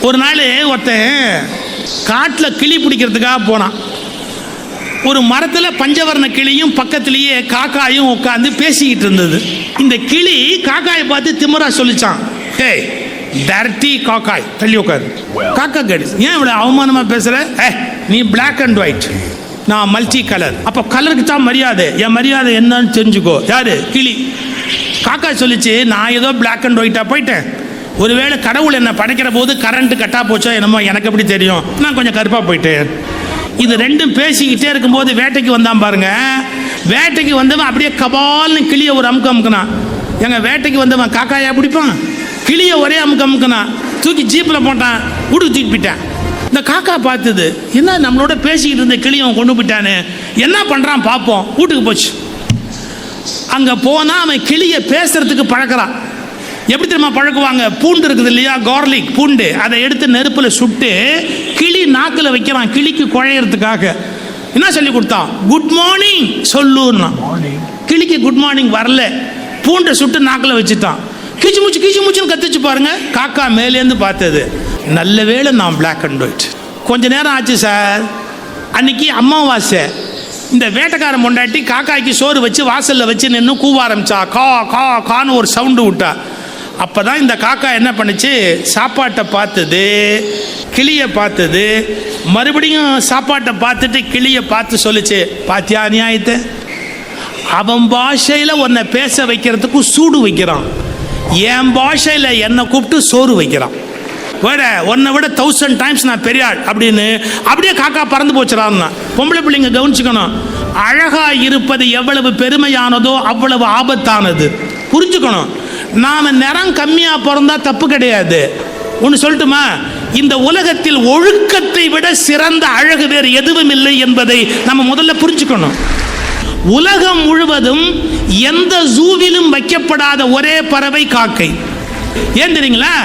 ஒரு நாள் ஒருத்தன் காட்டில் கிளி பிடிக்கிறதுக்காக போனான். ஒரு மரத்தில் பஞ்சவர்ண கிளியும் பக்கத்திலேயே காக்காயும் உட்காந்து பேசிக்கிட்டு இருந்தது. இந்த கிளி காக்காயை பார்த்து திமிரா சொல்லிச்சான், ஹே டர்ட்டி காக்காய், தள்ளி உட்காரு. காக்கா கேடு, ஏன் இவ்வளோ அவமானமாக பேசுகிற? நீ பிளாக் அண்ட் ஒயிட், நான் மல்டி கலர். அப்போ கலருக்கு தான் மரியாதை, என் மரியாதை என்னன்னு தெரிஞ்சுக்கோ. யாரு? கிளி. காக்கா சொல்லிச்சு, நான் ஏதோ பிளாக் அண்ட் ஒயிட்டாக போயிட்டேன், ஒருவேளை கடவுள் என்னை படைக்கிற போது கரண்ட் கட்டா போச்சோ என்னமோ, எனக்கு எப்படி தெரியும், நான் கொஞ்சம் கருப்பாக போயிட்டேன். இது ரெண்டும் பேசிக்கிட்டே இருக்கும்போது வேட்டைக்கு வந்தான் பாருங்க. வேட்டைக்கு வந்தவன் அப்படியே கபால்னு கிளியை ஒரு அமுக்கு அமுக்குனான். எங்க வேட்டைக்கு வந்தவன் காக்காயா பிடிப்பான்? கிளியை ஒரே அமுக்கு அமுக்குனான், தூக்கி ஜீப்பில் போட்டான், வீட்டுக்கு தூக்கி போயிட்டான். இந்த காக்கா பார்த்தது, என்ன நம்மளோட பேசிக்கிட்டு இருந்த கிளியை அவன் கொண்டு போயிட்டானு, என்ன பண்ணுறான் பார்ப்போம். வீட்டுக்கு போச்சு. அங்கே போனால் அவன் கிளியை பேசுறதுக்கு பழக்கிறான். எப்படி தெரியுமா பழக்குவாங்க? பூண்டு இருக்குது இல்லையா, கார்லிக் பூண்டு, அதை எடுத்து நெருப்பில் சுட்டு கிளி நாக்கில் வைக்கிறான், கிளிக்கு குழையிறதுக்காக. என்ன சொல்லி கொடுத்தான்? குட் மார்னிங் சொல்லுன்னா. கிளிக்கு குட் மார்னிங் வரல, பூண்டை சுட்டு நாக்கில் வச்சுட்டான். கீச்சு மூச்சுன்னு கத்துச்சு பாருங்க. காக்கா மேலேருந்து பார்த்தது, நல்ல வேளை நான் பிளாக் அண்ட் ஒயிட். கொஞ்ச நேரம் ஆச்சு சார், அன்னைக்கு அமாவாசை. இந்த வேட்டைக்காரன் பொண்டாட்டி காக்காய்க்கு சோறு வச்சு வாசலில் வச்சு நின்று கூவ ஆரம்பிச்சா. கா கா கான்னு ஒரு சவுண்டு விட்டா. அப்போ தான் இந்த காக்கா என்ன பண்ணுச்சு, சாப்பாட்டை பார்த்தது, கிளியை பார்த்தது, மறுபடியும் சாப்பாட்டை பார்த்துட்டு கிளியை பார்த்து சொல்லிச்சு, பாத்தியா நியாயத்தை, அவன் பாஷையில் உன்னை பேச வைக்கிறதுக்கு சூடு வைக்கிறான், என் பாஷையில் என்னை கூப்பிட்டு சோறு வைக்கிறான், வேற உன்னை விட 1000 டைம்ஸ் நான் பெரிய ஆள் அப்படின்னு. அப்படியே காக்கா பறந்து போச்சுறான்னா. பொம்பளை பிள்ளைங்க கவனிச்சுக்கணும், அழகா இருப்பது எவ்வளவு பெருமையானதோ அவ்வளவு ஆபத்தானது. புரிஞ்சுக்கணும். நாம நிறம் கம்மியா பிறந்தா தப்பு கிடையாது. ஒன்று சொல்லட்டுமா, இந்த உலகத்தில் ஒழுக்கத்தை விட சிறந்த அழகு வேறு எதுவும் இல்லை என்பதை நம்ம முதல்ல புரிஞ்சுக்கணும். உலகம் முழுவதும் எந்த ஜூவிலும் வைக்கப்படாத ஒரே பறவை காக்கை. ஏன் தெரியுங்களா?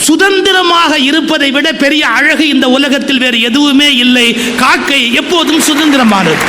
சுதந்திரமாக இருப்பதை விட பெரிய அழகு இந்த உலகத்தில் வேறு எதுவுமே இல்லை. காக்கை எப்போதும் சுதந்திரமானது.